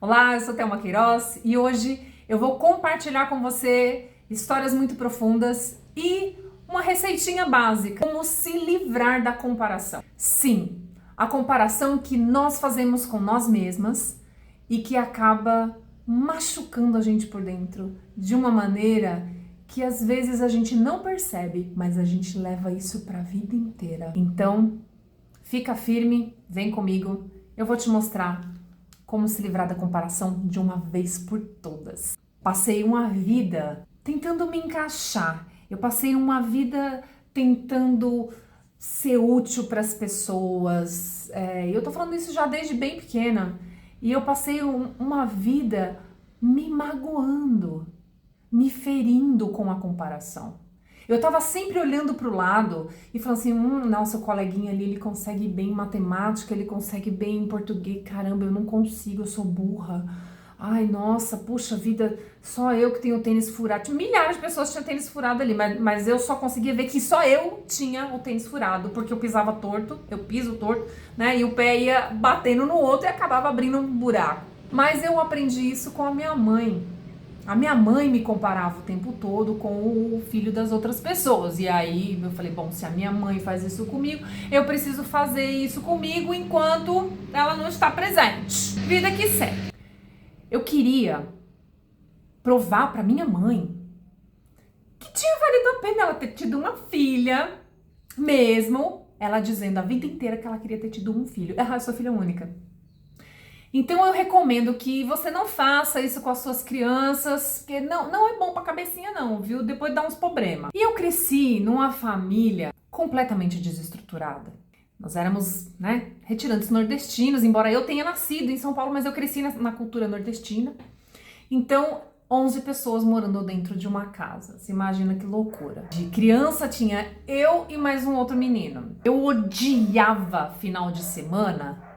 Olá, eu sou Thelma Queiroz e hoje eu vou compartilhar com você histórias muito profundas e uma receitinha básica, como se livrar da comparação. Sim, a comparação que nós fazemos com nós mesmas e que acaba machucando a gente por dentro de uma maneira que às vezes a gente não percebe, mas a gente leva isso para a vida inteira. Então, fica firme, vem comigo, eu vou te mostrar como se livrar da comparação de uma vez por todas. Passei uma vida tentando me encaixar, eu passei uma vida tentando ser útil para as pessoas, eu tô falando isso já desde bem pequena, e eu passei uma vida me magoando, me ferindo com a comparação. Eu tava sempre olhando pro lado e falando assim, nossa, o coleguinha ali, ele consegue bem em matemática, ele consegue bem em português, caramba, eu não consigo, eu sou burra. Ai, nossa, puxa vida, só eu que tenho tênis furado. Milhares de pessoas tinham tênis furado ali, mas eu só conseguia ver que só eu tinha o tênis furado, porque eu pisava torto, eu piso torto, né, e o pé ia batendo no outro e acabava abrindo um buraco. Mas eu aprendi isso com a minha mãe. A minha mãe me comparava o tempo todo com o filho das outras pessoas. E aí eu falei, bom, se a minha mãe faz isso comigo, eu preciso fazer isso comigo enquanto ela não está presente. Vida que segue. Eu queria provar para minha mãe que tinha valido a pena ela ter tido uma filha, mesmo ela dizendo a vida inteira que ela queria ter tido um filho. Eu sou filha única. Então eu recomendo que você não faça isso com as suas crianças, porque não é bom pra cabecinha não, viu? Depois dá uns problemas. E eu cresci numa família completamente desestruturada. Nós éramos, retirantes nordestinos, embora eu tenha nascido em São Paulo, mas eu cresci na cultura nordestina. Então, 11 pessoas morando dentro de uma casa. Você imagina que loucura. De criança tinha eu e mais um outro menino. Eu odiava final de semana,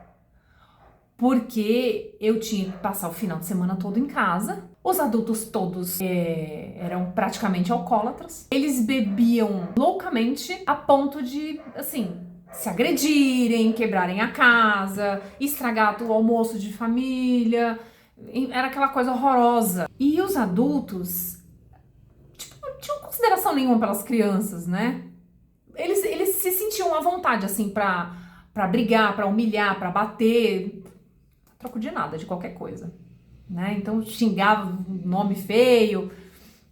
porque eu tinha que passar o final de semana todo em casa. Os adultos todos eram praticamente alcoólatras. Eles bebiam loucamente a ponto de, assim, se agredirem, quebrarem a casa, estragar o almoço de família. Era aquela coisa horrorosa. E os adultos, tipo, não tinham consideração nenhuma pelas crianças, né? Eles se sentiam à vontade, assim, pra brigar, pra humilhar, pra bater, troco de nada, de qualquer coisa, né? Então xingava nome feio,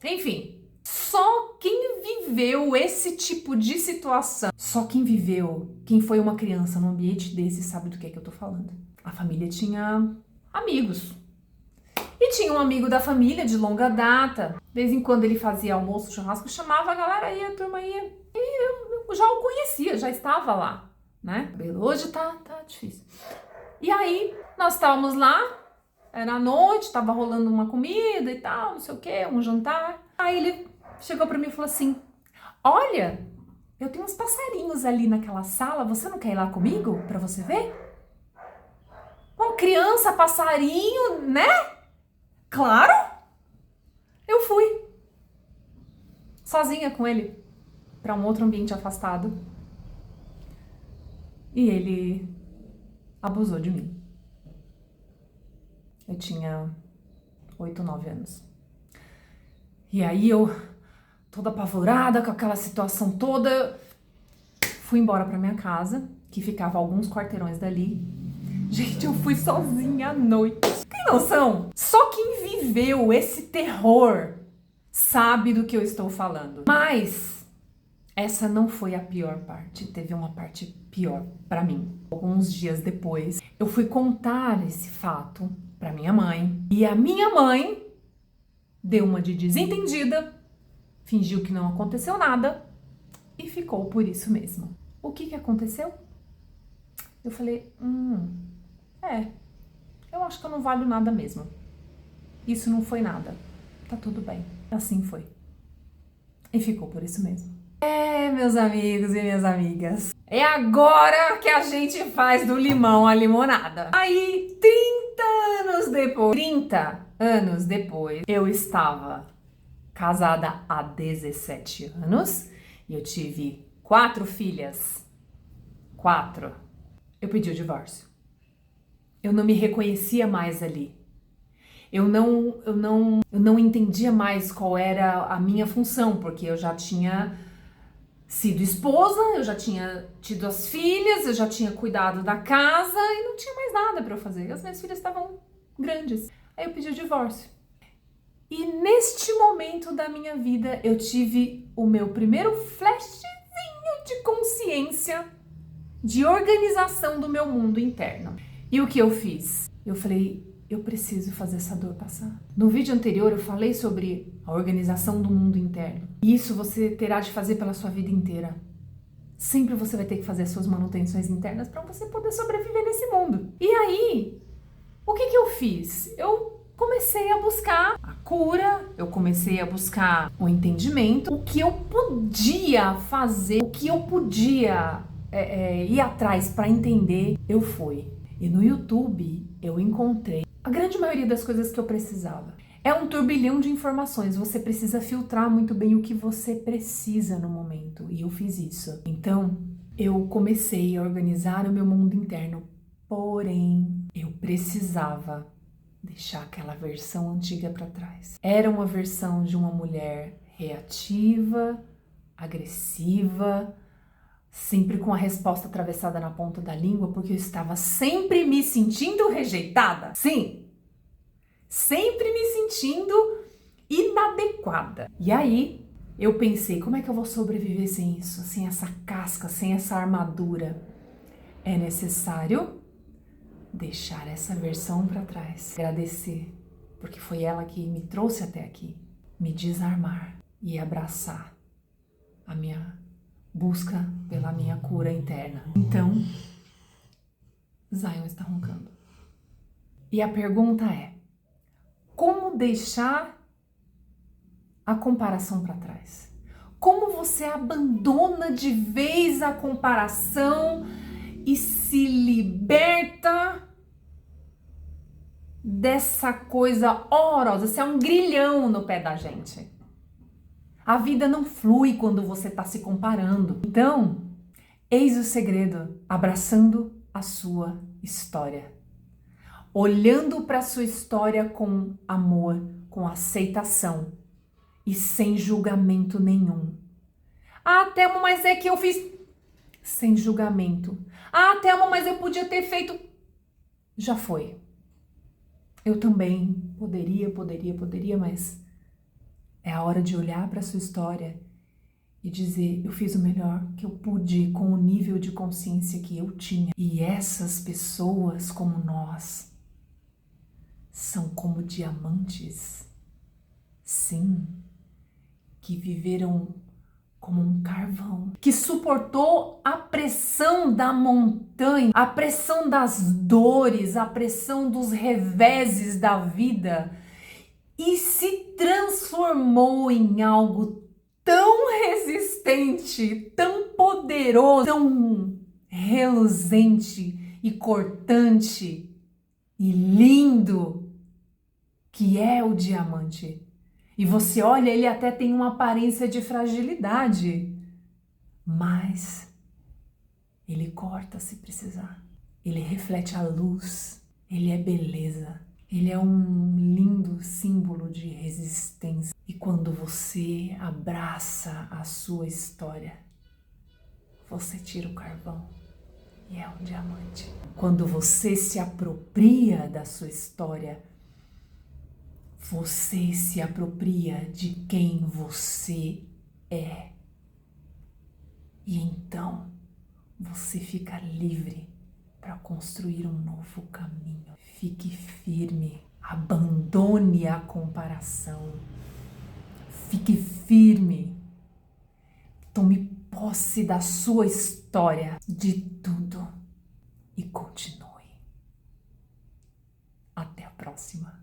enfim. Só quem viveu esse tipo de situação, só quem viveu, quem foi uma criança num ambiente desse sabe do que é que eu tô falando. A família tinha amigos. E tinha um amigo da família de longa data. De vez em quando ele fazia almoço, churrasco, chamava a galera aí, a turma ia. E eu já o conhecia, já estava lá, né? Hoje tá difícil. E aí, nós estávamos lá, era à noite, tava rolando uma comida e tal, não sei o que, um jantar. Aí ele chegou pra mim e falou assim, olha, eu tenho uns passarinhos ali naquela sala, você não quer ir lá comigo pra você ver? Bom, criança, passarinho, né? Claro! Eu fui, sozinha com ele, pra um outro ambiente afastado. E ele abusou de mim. Eu tinha 8, 9 anos. E aí eu, toda apavorada com aquela situação toda, fui embora pra minha casa, que ficava a alguns quarteirões dali. Gente, eu fui sozinha à noite. Tem noção? Só quem viveu esse terror sabe do que eu estou falando. Mas essa não foi a pior parte. Teve uma parte pior pra mim. Alguns dias depois, eu fui contar esse fato pra minha mãe. E a minha mãe deu uma de desentendida, fingiu que não aconteceu nada e ficou por isso mesmo. O que aconteceu? Eu falei, eu acho que eu não valho nada mesmo. Isso não foi nada. Tá tudo bem. Assim foi. E ficou por isso mesmo. Meus amigos e minhas amigas, é agora que a gente faz do limão a limonada. Aí, 30 anos depois, eu estava casada há 17 anos e eu tive 4 filhas. 4. Eu pedi o divórcio. Eu não me reconhecia mais ali. eu não entendia mais qual era a minha função, porque eu já tinha sido esposa, eu já tinha tido as filhas, eu já tinha cuidado da casa e não tinha mais nada para eu fazer. As minhas filhas estavam grandes. Aí eu pedi o divórcio. E neste momento da minha vida eu tive o meu primeiro flashzinho de consciência, de organização do meu mundo interno. E o que eu fiz? Eu falei, eu preciso fazer essa dor passar. No vídeo anterior eu falei sobre a organização do mundo interno. E isso você terá de fazer pela sua vida inteira. Sempre você vai ter que fazer as suas manutenções internas para você poder sobreviver nesse mundo. E aí, o que eu fiz? Eu comecei a buscar a cura, eu comecei a buscar o entendimento, o que eu podia fazer, o que eu podia ir atrás para entender, eu fui. E no YouTube eu encontrei a grande maioria das coisas que eu precisava. É um turbilhão de informações, você precisa filtrar muito bem o que você precisa no momento, e eu fiz isso. Então, eu comecei a organizar o meu mundo interno, porém, eu precisava deixar aquela versão antiga para trás. Era uma versão de uma mulher reativa, agressiva, sempre com a resposta atravessada na ponta da língua, porque eu estava sempre me sentindo rejeitada. Sim, sempre me sentindo inadequada. E aí, eu pensei, como é que eu vou sobreviver sem isso? Sem essa casca, sem essa armadura? É necessário deixar essa versão para trás. Agradecer, porque foi ela que me trouxe até aqui. Me desarmar e abraçar a minha busca pela minha cura interna. Então, Zion está roncando. E a pergunta é, como deixar a comparação para trás? Como você abandona de vez a comparação e se liberta dessa coisa horrorosa? Isso é um grilhão no pé da gente. A vida não flui quando você está se comparando. Então, eis o segredo: abraçando a sua história. Olhando para a sua história com amor, com aceitação e sem julgamento nenhum. Ah, Thelma, mas é que eu fiz... Sem julgamento. Ah, Thelma, mas eu podia ter feito... Já foi. Eu também poderia, mas é a hora de olhar para a sua história e dizer, eu fiz o melhor que eu pude com o nível de consciência que eu tinha. E essas pessoas como nós são como diamantes, sim, que viveram como um carvão, que suportou a pressão da montanha, a pressão das dores, a pressão dos reveses da vida e se transformou em algo tão resistente, tão poderoso, tão reluzente e cortante e lindo que é o diamante. E você olha, ele até tem uma aparência de fragilidade, mas ele corta se precisar. Ele reflete a luz, ele é beleza, ele é um lindo símbolo de resistência. E quando você abraça a sua história, você tira o carvão e é um diamante. Quando você se apropria da sua história, você se apropria de quem você é. E então você fica livre para construir um novo caminho. Fique firme, abandone a comparação. Fique firme. Tome posse da sua história, de tudo e continue. Até a próxima.